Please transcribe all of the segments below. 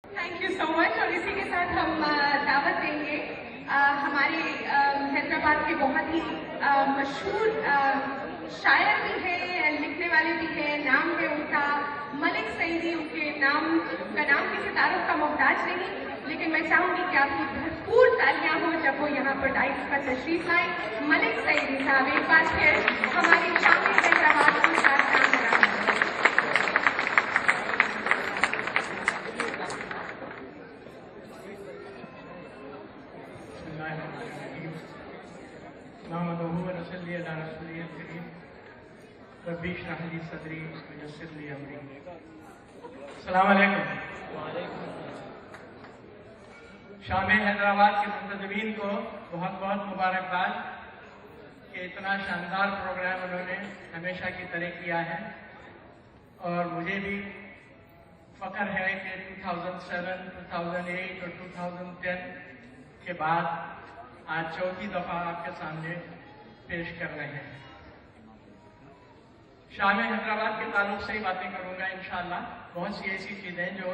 Thank you so much. और इसी के साथ हम दावत देंगे हमारे हैदराबाद के बहुत ही मशहूर शायर भी हैं, लिखने वाले भी हैं, नाम है उनका मलिक सईदी। उनका नाम किसी तारुफ का मोहताज नहीं, लेकिन मैं चाहूंगी कि आपकी भरपूर तालियां हो जब वो यहाँ पर डाइस पर तशरीफ लाए। मलिक सईदी साहब एक बार फिर हमारी शामी हैदराबाद को साथ काम करा। शाम हैदराबाद के मुंतज़मीन को बहुत बहुत मुबारकबाद कि इतना शानदार प्रोग्राम उन्होंने हमेशा की तरह किया है। और मुझे भी फख्र है कि 2007, 2008 और 2010 के बाद आज चौथी दफ़ा आपके सामने पेश कर रहे हैं। शाम हैदराबाद के ताल्लुक से ही बातें करूंगा इंशाअल्लाह। बहुत सी ऐसी चीज़ें जो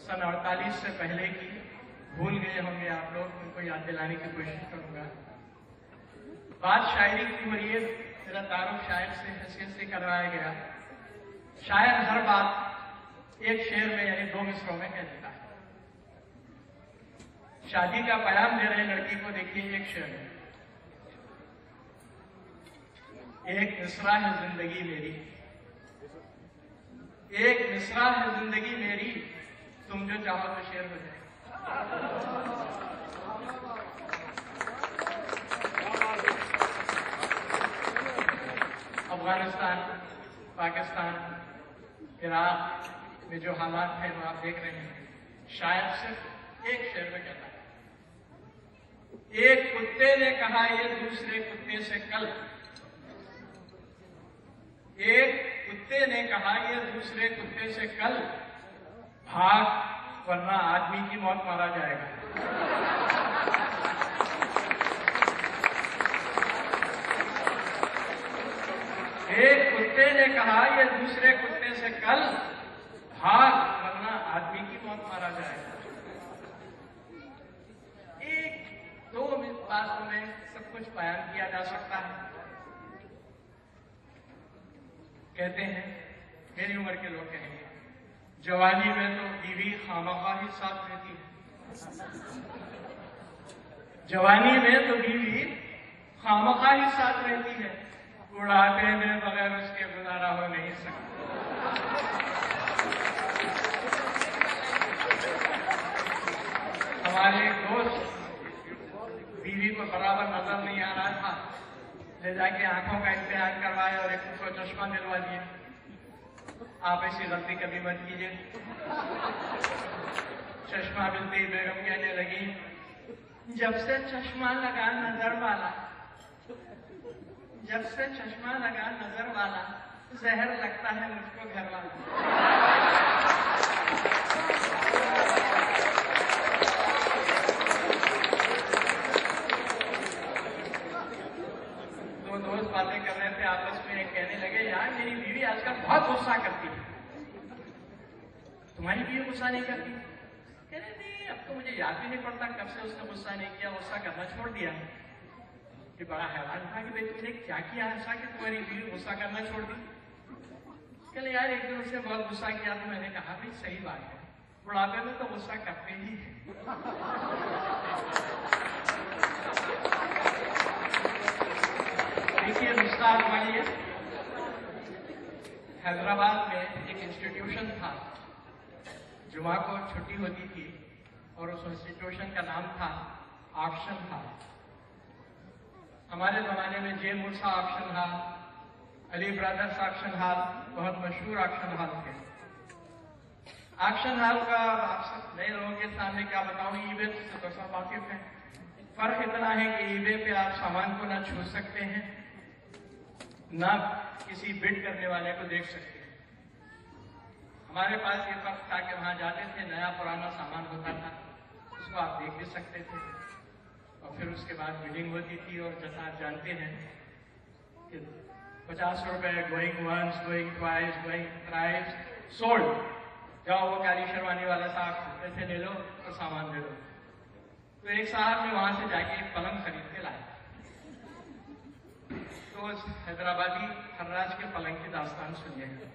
सन 48 से पहले की भूल गए होंगे आप लोग, उनको याद दिलाने की कोशिश करूंगा। बात शायरी की हो रही है, मेरा तारुफ शायर से हैसियत से करवाया गया। शायर हर बात एक शेर में यानी 2 मिसरों में कह देता है। शादी का प्याम दे रहे लड़की को देखिए एक शेर में, एक मिसरा है जिंदगी मेरी, एक मिसरा है जिंदगी मेरी, तुम जो चाहो तो शेर हो जाए। अफगानिस्तान, पाकिस्तान, इराक में जो हालात हैं वो आप देख रहे हैं। शायद सिर्फ एक शेर में कहता है, एक कुत्ते ने कहा ये दूसरे कुत्ते से कल, एक कुत्ते ने कहा ये दूसरे कुत्ते से कल, भाग वरना आदमी की मौत मारा जाएगा। एक कुत्ते ने कहा ये दूसरे कुत्ते से कल, भाग वरना आदमी की मौत मारा जाएगा। एक दो बातों में सब कुछ बयान किया जा सकता है। कहते हैं, मेरी उम्र के लोग कहेंगे, जवानी में तो बीवी खामखा ही साथ रहती है। जवानी में तो बीवी खामखा ही साथ रहती है, बुढ़ापे में बगैर उसके गुजारा हो नहीं सकता। हमारे एक दोस्त बीवी को बराबर नजर नहीं आ रहा था, ले जाके आंखों का इम्तिहान करवाया और एक को चश्मा दिलवा दिया। आप ऐसी गलती कभी मत कीजिए। चश्मा मिलते ही बेगम कहने लगी, जब से चश्मा लगा नजर वाला, जब से चश्मा लगा नजर वाला, जहर लगता है मुझको घर वाला। दो दोस्त बातें कर रहे थे आपस में, कहने लगे, यार मेरी बीवी आजकल बहुत गुस्सा करती है, तुम्हारी बीवी गुस्सा नहीं करती? कह रहे नहीं, अब तो मुझे याद भी नहीं पड़ता कब से उसने गुस्सा नहीं किया, गुस्सा करना छोड़ दिया। ये बड़ा हैरान था कि भाई तुमने क्या किया ऐसा कि तुम्हारी बीवी गुस्सा करना छोड़ दी? कहले यार एक दिन उसने बहुत गुस्सा किया तो मैंने कहा भाई सही बात है, बुढ़ापे में तो गुस्सा करते ही है। देखिए गुस्सा वाली हैदराबाद में एक इंस्टीट्यूशन था, जुमा को छुट्टी होती थी और उस इंस्टीट्यूशन का नाम था ऑक्शन हॉल। हमारे जमाने में J Moosa auction hall, Ali brothers auction hall बहुत मशहूर ऑक्शन हॉल थे। ऑक्शन हॉल का आप सब नए लोगों के सामने क्या बताऊं, ईबे से तो सब वाकिफ है। फर्क इतना है कि ईबे पे आप सामान को ना छू सकते हैं, ना किसी बिड करने वाले को देख सकते हैं। हमारे पास ये फर्क था कि वहां जाते थे, नया पुराना सामान होता था, उसको आप देख भी सकते थे और फिर उसके बाद बिडिंग होती थी। और जैसा आप जानते हैं कि 50 रुपए, going once, going twice, going thrice, sold, जाओ वो काली शेरवानी वाला साहब पैसे ले लो तो सामान दे दो। तो एक साहब ने वहां से जाके एक पलंग खरीद के लाया। तो उस हैदराबादी हर्राज के पलंग की दास्तान सुनिएगा।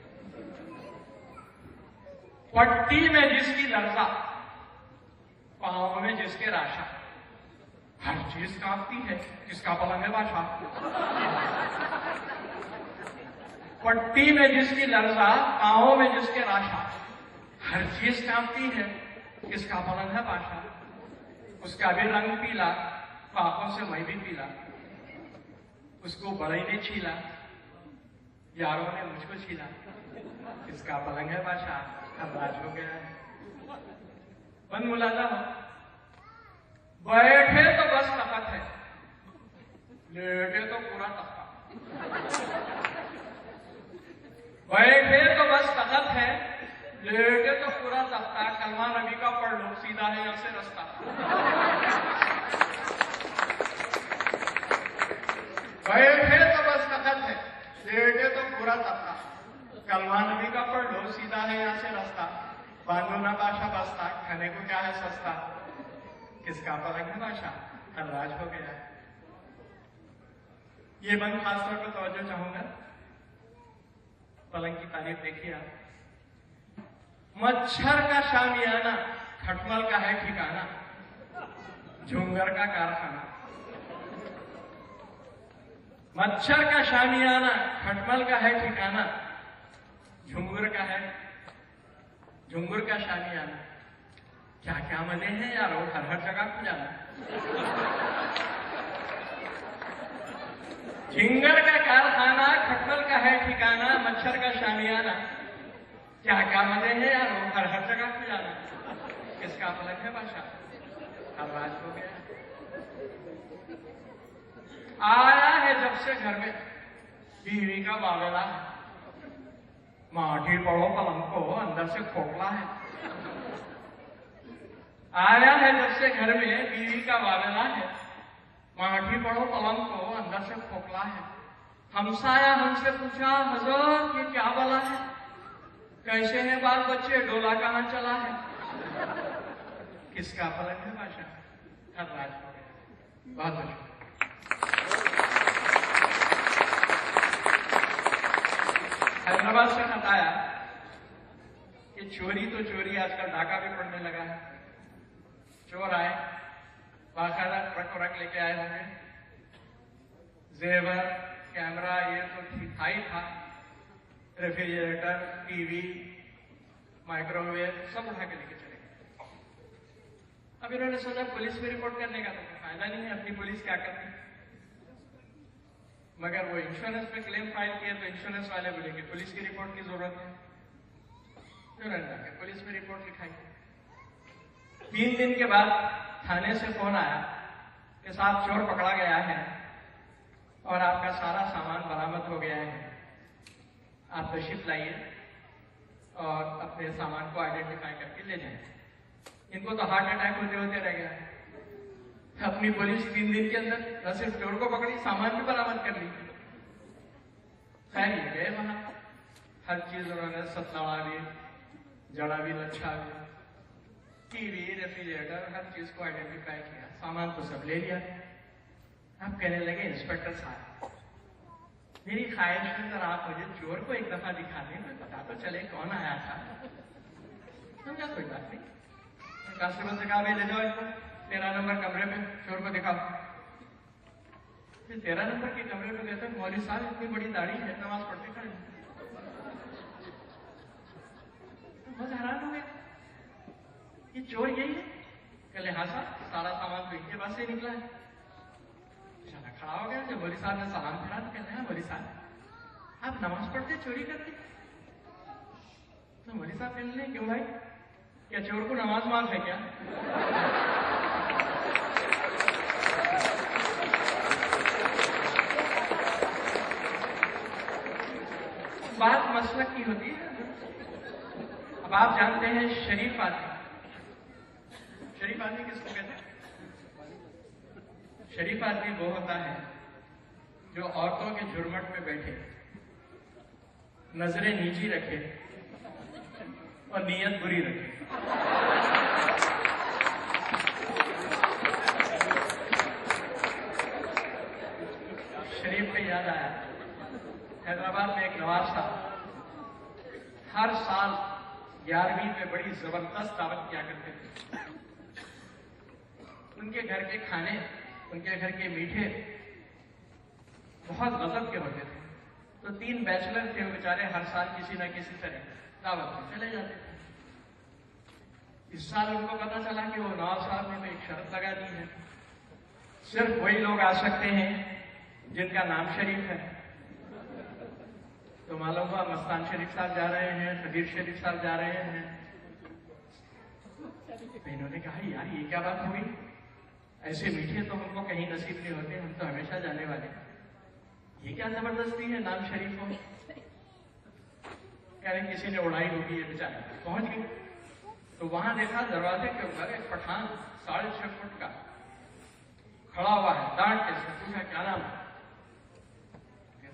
पट्टी में जिसकी लर्जा, पांव में जिसके राशा, हर चीज कांपती है, किसका पलंग है बादशाह। पट्टी में जिसकी लर्जा, पांव में जिसके राशा, हर चीज कांपती है, किसका पलंग है बादशाह। उसका भी रंग पीला, पापों से मैं भी पीला, उसको बड़े ने छीला, यारों ने मुझको छीला, किसका पलंग है बादशाह। अब राज हो गया है। बन मुलाजा हो, बैठे तो बस तख्त है, लेटे तो पूरा तख्ता। बैठे तो बस तख्त है, लेटे तो पूरा तख्ता। कलमा नबी का पढ़ लो, सीधा है यहाँ से रास्ता। बैठे तो बस तख्त है, लेटे तो पूरा तख्ता। कलमा नबी का पढ़ लो, सीधा है यहाँ से रास्ता। बांधो ना बादशाह बस्ता, खाने को क्या है सस्ता, किसका पलंग है बादशाह। हर राज हो गया। ये बंद खासतौर पर तवज्जो चाहूंगा, पलंग की तारीफ देखिए आप। मच्छर का शामियाना, खटमल का है ठिकाना, झुंगर का कारखाना। मच्छर का शामियाना, खटमल का है ठिकाना, झुंगर का है, झुंगर का शामियाना। क्या क्या मजे हैं यार, हर हर जगह को जाना। झिंगर का कारखाना, खटमल का है ठिकाना, मच्छर का शामियाना। क्या क्या मजे हैं यार, हर हर जगह को जाना, किसका पलंग है बादशाह। हर राज हो गया। आया है जब से घर में बीवी का बावेला है, माटी पड़ो पलंग को अंदर से खोखला है। आया है जब से घर में बीवी का बावेला है, माटी पड़ो पलंग को अंदर से खोखला है। हमसाया हमसे पूछा, हजरत ये क्या बला है, कैसे हैं बाल बच्चे, डोला कहां चला है, किसका पलंग है बादशाह। हर राज हो गया। बहुत बहुत हैदराबाद से खत आया कि चोरी तो चोरी, आजकल डाका भी पड़ने लगा है। चोर आए, बाकायदा ट्रक व्रक लेके आए होंगे, जेवर कैमरा ये तो था ही था, रेफ्रिजरेटर, टीवी, माइक्रोवेव सब उठा के लेके चले गए। अब इन्होंने सोचा पुलिस में रिपोर्ट करने का तो फायदा नहीं है, अपनी पुलिस क्या करती। मगर वो इंश्योरेंस पे क्लेम फाइल किया तो इंश्योरेंस वाले बोले कि पुलिस की रिपोर्ट की जरूरत है। पुलिस में रिपोर्ट लिखाई। 3 दिन के बाद थाने से फोन आया कि साहब चोर पकड़ा गया है और आपका सारा सामान बरामद हो गया है, आप तशरीफ लाइए और अपने सामान को आइडेंटिफाई करके ले जाएं। इनको तो हार्ट अटैक होते होते रह गया। अपनी पुलिस 3 दिन के अंदर न सिर्फ चोर को पकड़ी, सामान भी बरामद कर ली। खैर ये गए वहां, हर चीज उन्होंने सतनाड़ा भी, जड़ा भी, लच्छा भी, टीवी, रेफ्रिजरेटर, हर चीज को आइडेंटिफाई किया, सामान तो सब ले लिया। अब कहने लगे इंस्पेक्टर साहब, मेरी ख्वाहिश है सर आप मुझे चोर को एक दफा दिखा दें, मैं पता तो चले कौन आया था। समझा, कोई बात नहीं। कांस्टेबल से कहा भाई ले जाओ इसको 13 नंबर कमरे में, चोर को दिखाओ। 13 नंबर के कमरे में गए थे, मौलवी साहब इतनी बड़ी दाढ़ी है, नमाज पढ़ते खड़े। बहुत हैरान हो गया, ये चोर यही है। कहले हाँ साहब, सारा सामान तो इनके पास से निकला है। चला खड़ा हो गया, जब मौलवी साहब ने सलाम करा तो कहते हैं मौलवी साहब आप नमाज पढ़ते चोरी करते। तो मौलवी साहब कहने लगे क्यों भाई, क्या चोर को नमाज माफ है क्या। बात मसलक की होती है। अब आप जानते हैं शरीफ आदमी, शरीफ आदमी किसको कहते हैं। शरीफ आदमी वो होता है जो औरतों के झुरमट में बैठे, नजरें नीची रखे और नीयत बुरी रखे। शरीफ पे याद आया, हैदराबाद में एक नवाज साहब हर साल 11वीं में बड़ी जबरदस्त दावत किया करते थे। उनके घर के खाने, उनके घर के मीठे बहुत गजब के होते थे। तो 3 बैचलर थे, वो बेचारे हर साल किसी न किसी तरह दावत में चले जाते थे। इस साल उनको पता चला कि वो नवाब साहब ने तो एक शर्त लगा दी है, सिर्फ वही लोग आ सकते हैं जिनका नाम शरीफ है। तो मालूम हुआ मस्तान शरीफ साहब जा रहे हैं, खदीर शरीफ साहब जा रहे हैं। तो इन्होंने कहा यार ये क्या बात होगी, ऐसे मीठे तो हमको कहीं नसीब नहीं होते, हम तो हमेशा जाने वाले, ये क्या जबरदस्ती है नाम शरीफ हो। कह रहे किसी ने उड़ाई होगी, ये बेचारे पहुंच गए। तो वहां देखा दरवाजे के ऊपर एक पठान 6.5 फुट का खड़ा हुआ है, डांट के पूछा क्या नाम है।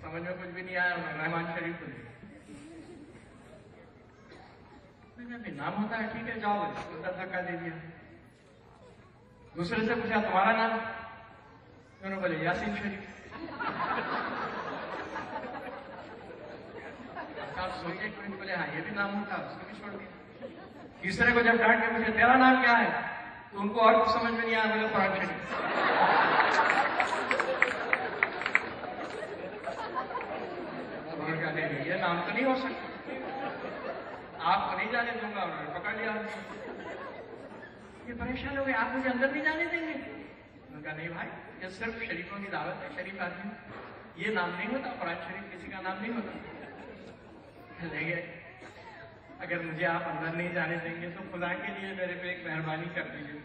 समझ में कुछ भी नहीं आया, रहमान शरीफ को नाम होता है, ठीक है जाओ, उधर धक्का दे दिया। दूसरे से पूछा तुम्हारा नाम, दोनों बोले यासीन शरीफ। आप सोचिए, कोई बोले हाँ ये भी नाम होता, उसको भी छोड़ दिया। तीसरे को जब डांट के पूछे तेरा नाम क्या है, तो उनको और कुछ समझ में नहीं आया, बोले कुरान शरीफ। ये नाम तो नहीं हो सकता, आपको नहीं जाने दूंगा। उन्होंने पकड़ लिया, ये परेशान हो गए, आप मुझे अंदर नहीं जाने देंगे। उन्होंने कहा नहीं भाई, ये सिर्फ शरीफों की दावत है, शरीफ आदमी, ये नाम नहीं होता, कुरान शरीफ किसी का नाम नहीं होता। लेंगे अगर मुझे आप अंदर नहीं जाने देंगे तो खुदा के लिए मेरे पे एक मेहरबानी कर दीजिए।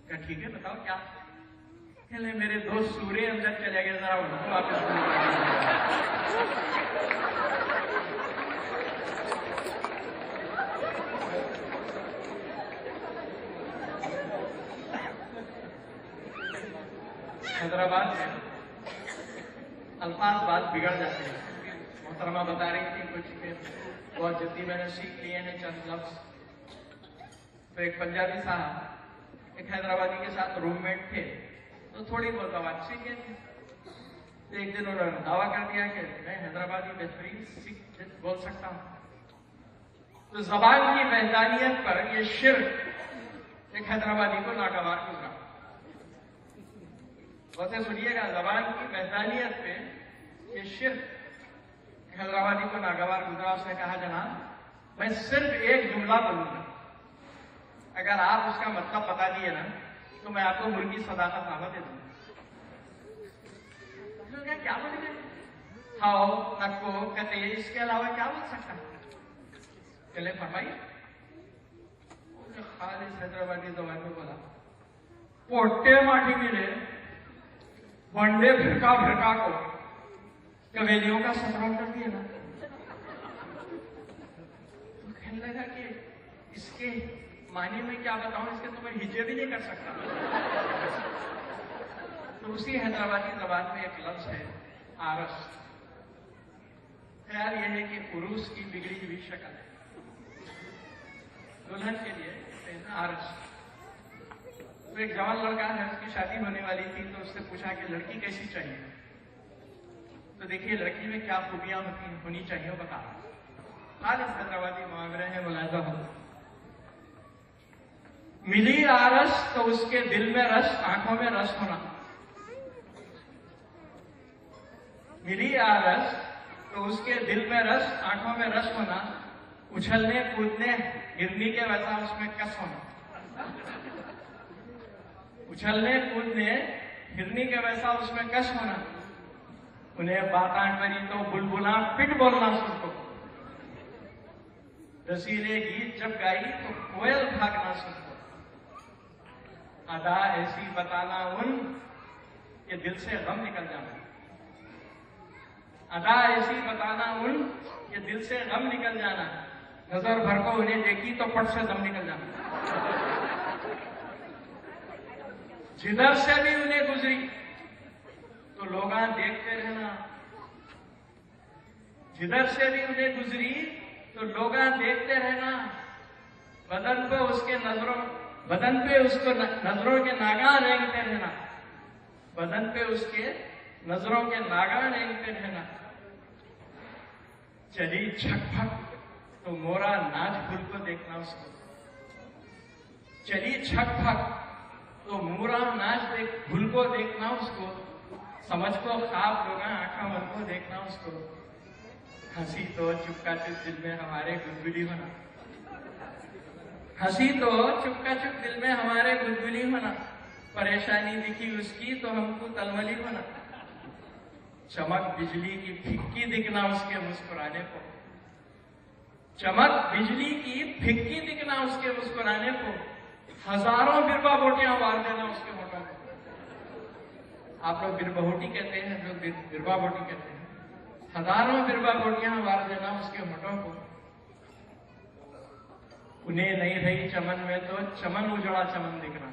क्या ठीक है बताओ क्या। कहले मेरे 2 सूरे अंदर चले गए, जरा उनको वापस। हैदराबाद में अल्फाज बात बिगड़ जाते हैं। मोहतरमा बता रही थी कुछ के बहुत जल्दी मैंने सीख लिए हैं चंद लफ्ज। तो एक पंजाबी साहब एक हैदराबादी के साथ रूममेट थे, तो थोड़ी बहुत बात सीखे थे। तो एक दिन उन्होंने दावा कर दिया कि मैं हैदराबादी बेहतरीन सीख बोल सकता हूँ। तो जबान की वहदानियत पर यह शिर्क एक हैदराबादी को नागवार गुजरा। वैसे सुनिएगा, जबान की वहदानियत पे ये शिर्क हैदराबादी को नागवार गुजरा। उसने कहा जनाब मैं सिर्फ एक जुमला बोलूंगा, अगर आप उसका मतलब बता दिए ना तो मैं आपको मुर्गी सदाकतनामा दे दूंगा। क्या बोलेंगे, खाओ नको कहते, इसके अलावा क्या बोल सकता है। चले फरमाइए। खालिस हैदराबादी जबान में बोला, पोटे माटी मिले वनडे फिरका फिरका को कवेलियों का सफर कर दिया ना। तो कहने लगा कि इसके माने में क्या बताऊं, इसके तो मैं हिजे भी नहीं कर सकता। तो उसी हैदराबादी जबान में एक लफ्ज है आरस। ख्याल यह है कि पुरुष की बिगड़ी हुई शक्ल है, दुल्हन के लिए आरस। तो एक जवान लड़का है, उसकी शादी होने वाली थी, तो उससे पूछा कि लड़की कैसी चाहिए। तो देखिए लड़की में क्या खूबियां होनी चाहिए वो बता रहा। आज इस हैदराबादी मुहावरे हैं, मुलाजा हो। मिली आरस तो उसके दिल में रस, आंखों में रस होना। मिली आरस तो उसके दिल में रस, आंखों में रस होना। उछलने कूदने हिरनी के वैसा उसमें कस होना। उछलने कूदने हिरनी के वैसा उसमें कस होना। उन्हें बातां करी तो बुलबुला पिट बोलना सुनको। रसीले गीत जब गाई तो कोयल भागना सुनको। अदा ऐसी बताना उन के दिल से गम निकल जाना। अदा ऐसी बताना उन के दिल से गम निकल जाना। नजर भर को उन्हें देखी तो पट से दम निकल जाना। जिधर से भी उन्हें गुजरी तो लोग देखते रहना। जिधर से भी उन्हें गुजरी तो लोग देखते रहना, बदन पे उसको नजरों के नागा रेंगते रहना, बदन पे उसके नजरों के नागा रेंगते रहना। चली छकफक तो मोरा नाच फूल को देखना उसको, चली छकफक तो मोरा नाच फूल को देखना उसको, समझ को ख्वाब लोग आंखा मन को देखना उसको। हंसी तो चुपका चुप दिल में हमारे गुदगुदी बना, हंसी तो चुपका चुप दिल में हमारे गुदगुदी बना। परेशानी दिखी उसकी तो हमको तलमली बना। चमक बिजली की फिक्की दिखना उसके मुस्कुराने को, चमक बिजली की फिक्की दिखना उसके मुस्कुराने को। हजारों बिरबा बोटियां वार देना उसके होठों को। आप लोग बिरबहोटी कहते हैं, लोग बिरबा बोटी कहते हैं। हजारों बिरबा बोटियां वार देना उसके होठों को। उन्हें नहीं रही चमन में तो चमन उजड़ा चमन दिखना,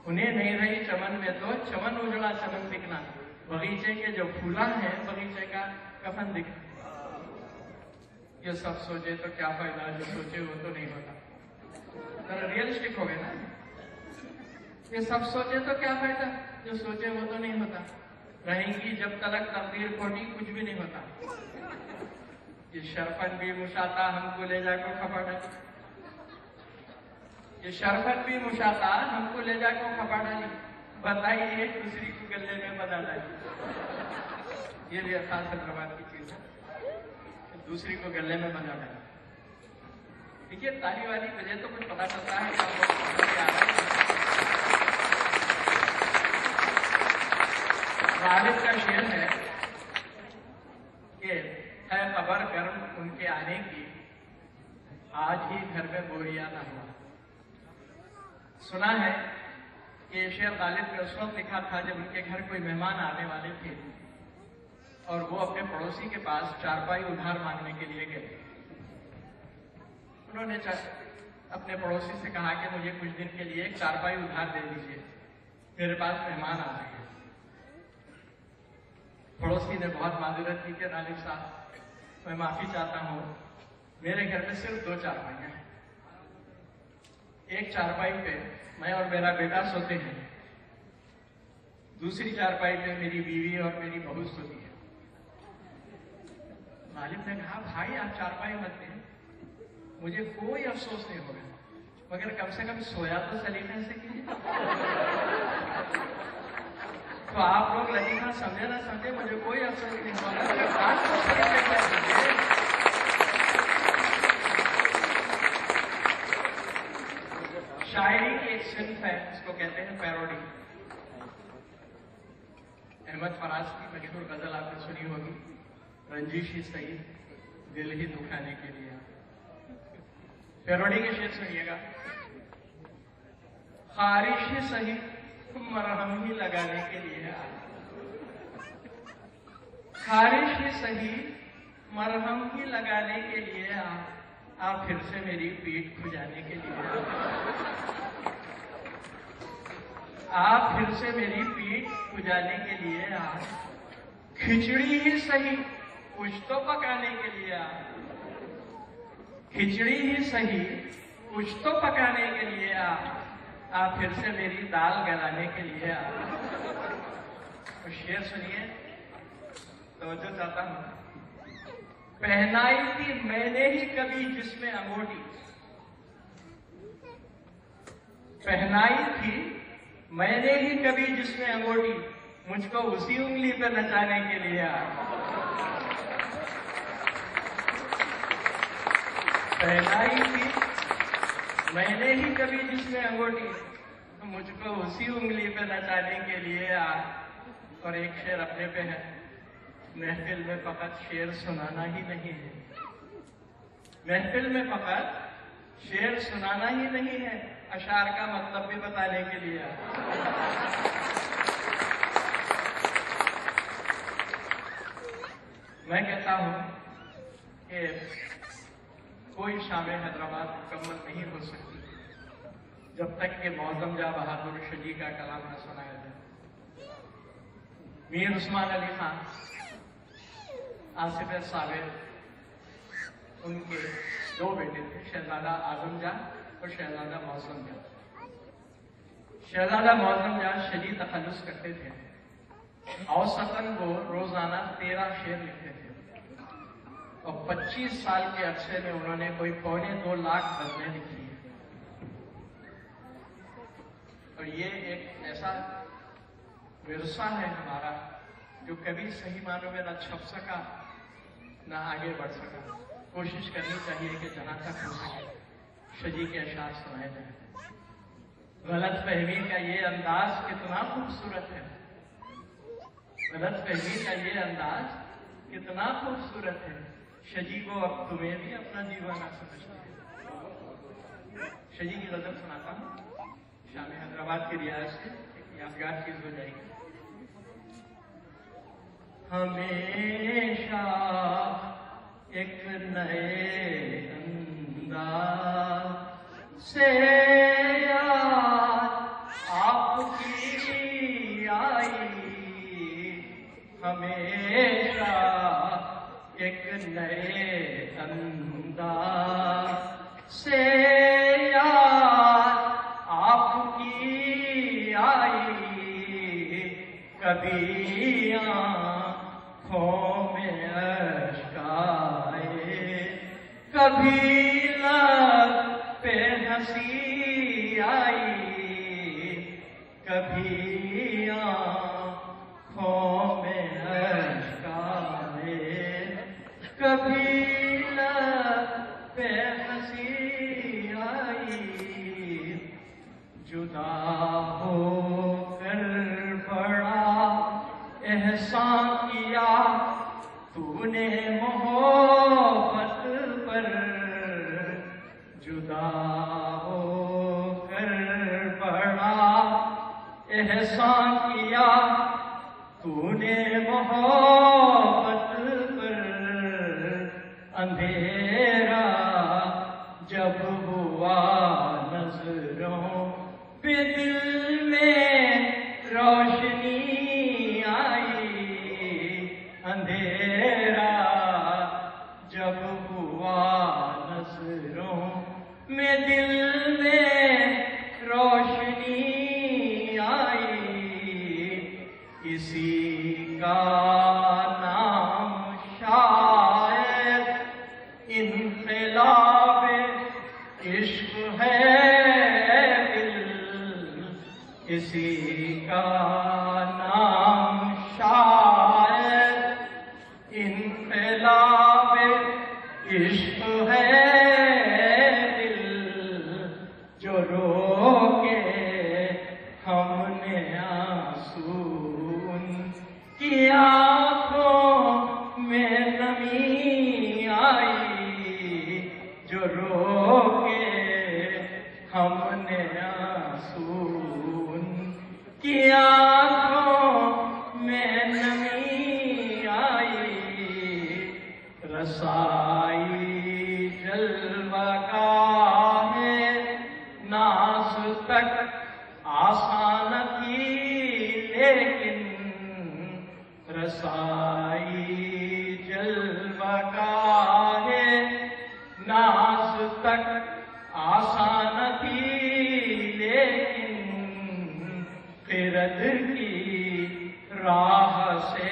उन्हें नहीं रही चमन में तो चमन उजड़ा चमन दिखना। बगीचे के जो फूला है बगीचे का कफन दिखना। ये सब सोचे तो क्या फायदा, जो सोचे वो तो नहीं होता। तो रियलिस्टिक हो गए ना। ये सब सोचे तो क्या फायदा, जो सोचे वो तो नहीं होता। रहेंगी जब तलक तकदीर खोटी कुछ भी नहीं होता। ये शरफन भी मुशाता हमको ले जाकर खपा डाली, ये शरफन भी मुशाता हमको ले जाकर खपा डाली। बताइए एक दूसरी को गले में बना डाली। ये भी खास हैदराबाद की चीज है, दूसरी को गले में बना डाली। देखिए ताली वाली वजह तो कुछ पता चलता है कि गालिब का शेर है कि है खबर गर्म उनके आने की, आज ही घर में बोरिया ना हुआ। सुना है कि शेर गालिब ने उस वक्त लिखा था जब उनके घर कोई मेहमान आने वाले थे और वो अपने पड़ोसी के पास चारपाई उधार मांगने के लिए गए। उन्होंने अपने पड़ोसी से कहा कि मुझे कुछ दिन के लिए एक चारपाई उधार दे दीजिए, मेरे पास मेहमान आ रहे हैं। पड़ोसी ने बहुत माजूरत की कि गालिब साहब मैं माफी चाहता हूं, मेरे घर में सिर्फ 2 चारपाइयां हैं। एक चारपाई पे मैं और मेरा बेटा सोते हैं, दूसरी चारपाई पे मेरी बीवी और मेरी बहू सोती है। गालिब ने कहा भाई आप चारपाई मत दें, मुझे कोई अफसोस नहीं होगा, मगर कम से कम सोया तो सलीके से कीजिए। तो आप लोग लतीफा समझे ना समझे मुझे कोई अफसोस नहीं होगा, बात तो सलीके से कीजिए। शायरी की एक सिंफ है, इसको कहते हैं पैरोडी। अहमद फराज की मशहूर गजल आपने सुनी होगी, रंजिश ही सही दिल ही दुखाने के लिए। पैरोडी के शेर सुनिएगा। खारिश ही सही मरहम ही लगाने के लिए, खारिश ही सही मरहम ही लगाने के लिए आप फिर से मेरी पीठ खुजाने के लिए, आप फिर से मेरी पीठ खुजाने के लिए खिचड़ी ही सही कुछ तो पकाने के लिए, खिचड़ी ही सही कुछ तो पकाने के लिए आप फिर से मेरी दाल गलाने के लिए। तो शेर सुनिए, तवज्जो चाहता हूं। पहनाई थी मैंने ही कभी जिसमें अंगूठी, पहनाई थी मैंने ही कभी जिसमें अंगूठी, मुझको उसी उंगली पर नचाने के लिए। पहनाई थी मैंने ही कभी जिसमें अंगूठी, मुझको उसी उंगली पे नचाने के लिए। और एक शेर अपने पे है, महफिल में फकत शेर सुनाना ही नहीं है, महफिल में फकत शेर सुनाना ही नहीं है, अशार का मतलब भी बताने के लिए। मैं कहता हूं कि कोई शाम हैदराबाद मुकम्मल नहीं हो सकती जब तक कि मौजम जा बहादुर शजी का कलाम न सुनाया जाए। मीर उस्मान अली खान, आसिफ साबिर, उनके 2 बेटे थे, शहजादा आजम जान और शहजादा मौसम जान। शहजादा मौसम जान शदीद तखल्लुस करते थे। औसतन वो रोजाना 13 शेर लिखते थे और 25 साल के अरसे में उन्होंने कोई 2.25 लाख गज़लें लिखी है। और ये एक ऐसा विरसा है हमारा जो कभी सही मानों में न छप सका न आगे बढ़ सका। कोशिश करनी चाहिए कि जहां तक हो सके शजी के अशार सुनाए जाए। गलत फहमी का ये अंदाज कितना खूबसूरत है, गलत फहमी का ये अंदाज कितना खूबसूरत है। शजी को अब तुम्हें भी अपना दीवाना समझते हैं। शजी की गजल सुनाता हूँ, शाम हैदराबाद की रियाज से एक यादगार चीज हो जाएगी। हमेशा एक नए अंदाज से याद आपकी आई, हमेशा एक नए अंदाज से याद आपकी आई। कभी आँखों में अश्क आए, कभी लब पे हंसी आई, कभी आँखों में अश्क आए, कभी लब पे हंसी आई। जुदा होकर बड़ा एहसान किया तूने मोहब्बत पर, जुदा होकर बड़ा एहसान किया तूने मोहब्बत पर। अंधेरा जब हुआ नजरों पे दिल में रोशनी आई, अंधेरा जब हुआ नजरों में दिल में रोशनी आई। इसी का नाम शायद इन्क़िलाब इश्क है दिल, इसी का नाम शायद इन्क़िलाब इश्क है दिल। जो रोके हमने आंसू की आँखों में नमी आई, जो रोके हमने आंसू की आँखों में नमी आई। रसाई जलवा का है नास तक आसान थी लेकिन, रसाई जलवा का है नास तक आसान थी लेकिन, क़िरत की राह से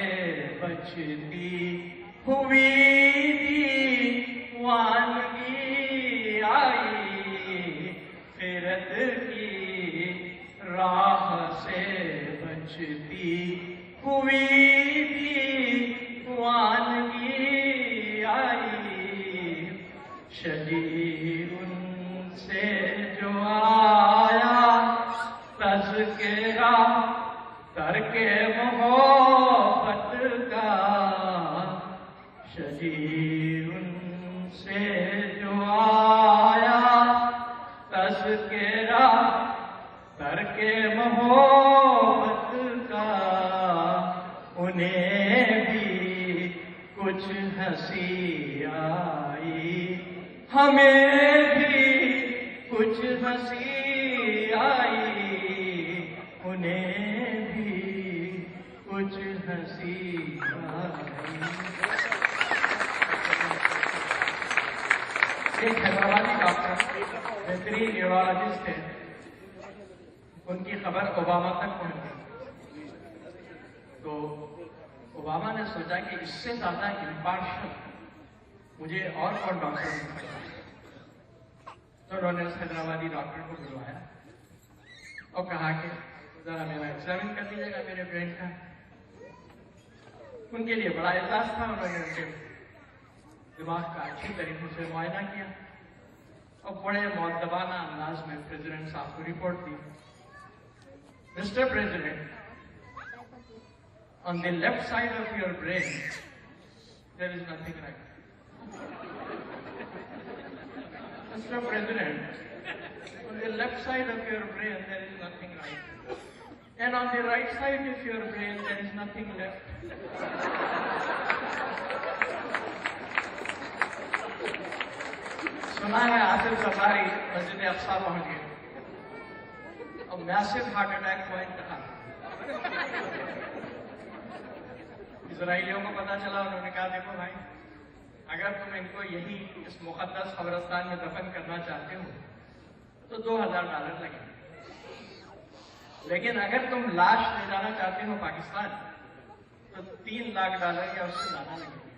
बचती हुई दीवानगी आई, क़िरत की राह से बचती हुई दीवानगी आई। शजी उनसे जो आया तज़किरा करके मोहब्बत का, शजी उनसे जो आया तज़किरा करके मोहब्बत का, उन्हें भी कुछ हंसी आई, हमें भी कुछ हंसी आई, उन्हें भी कुछ हंसी आई। एक हैदराबादी डॉक्टर, बेहतरीन न्यूरोलॉजिस्ट थे, उनकी खबर ओबामा तक पहुंच गई। तो ओबामा ने सोचा कि इससे ज्यादा इम्पार्शियल मुझे और कौन डॉक्टर मिल सकता है। तो उन्होंने उस हैदराबादी डॉक्टर को बुलवाया और कहा कि जरा मेरा एग्जामिन कर दीजिएगा मेरे ब्रेन का। उनके लिए बड़ा एहसास था, उन्होंने उनके दिमाग का अच्छी तरीके से मुआयना किया और बड़े मुअद्दबाना अंदाज में प्रेसिडेंट साहब को report the. Mister president, on the left side of your brain there is nothing right. Mr. President, on the left side of your brain there is nothing right, and on the right side of your brain there is nothing left. सुना है Asif safari मस्जिद अक्सा पहुंच गए और massive heart attack हुआ इंतहा। इजराइलियों को पता चला, उन्होंने कहा देखो भाई, अगर तुम इनको यही इस मुकद्दस कब्रिस्तान में दफन करना चाहते हो तो $2000 लगेंगे, लेकिन अगर तुम लाश ले जाना चाहते हो पाकिस्तान तो $3 लाख या उससे ज्यादा लगेंगे।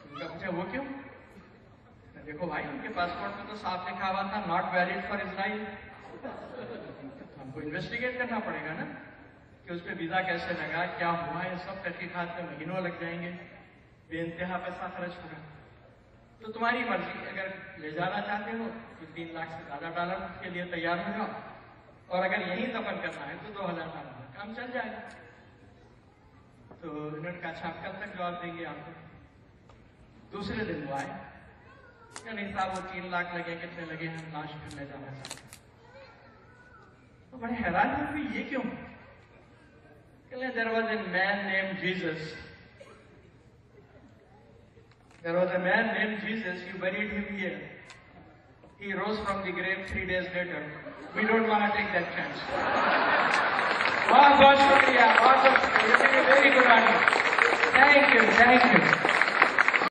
उनका पूछा वो क्यों? देखो भाई, उनके पासपोर्ट में तो साफ लिखा हुआ था नॉट वैलिड फॉर इजराइल। हमको इन्वेस्टिगेट करना पड़ेगा ना कि उस पर वीजा कैसे लगा, क्या हुआ, ये सब तहकीकात में महीनों लग जाएंगे, बेइंतहा पैसा खर्च होगा। तो तुम्हारी मर्जी, अगर ले जाना चाहते हो तो $3 लाख से ज्यादा डॉलर के लिए तैयार हो जाओ, और अगर यही दफन करना है तो $2000 काम चल जाएगा। तो उन्होंने कहा अच्छा कल तक जवाब देंगे आपको। दूसरे दिन वो आए, नहीं साहब वो 3 लाख लगे, कितने लगे, हम लाश फिर ले जाना चाहते। तो बड़े हैरान हुए ये क्यों? There was a man named Jesus. There was a man named Jesus. You buried him here. He rose from the grave 3 days later. We don't want to take that chance. बहुत बहुत शुक्रिया, बहुत बहुत शुक्रिया। Very good answer. Thank you, thank you.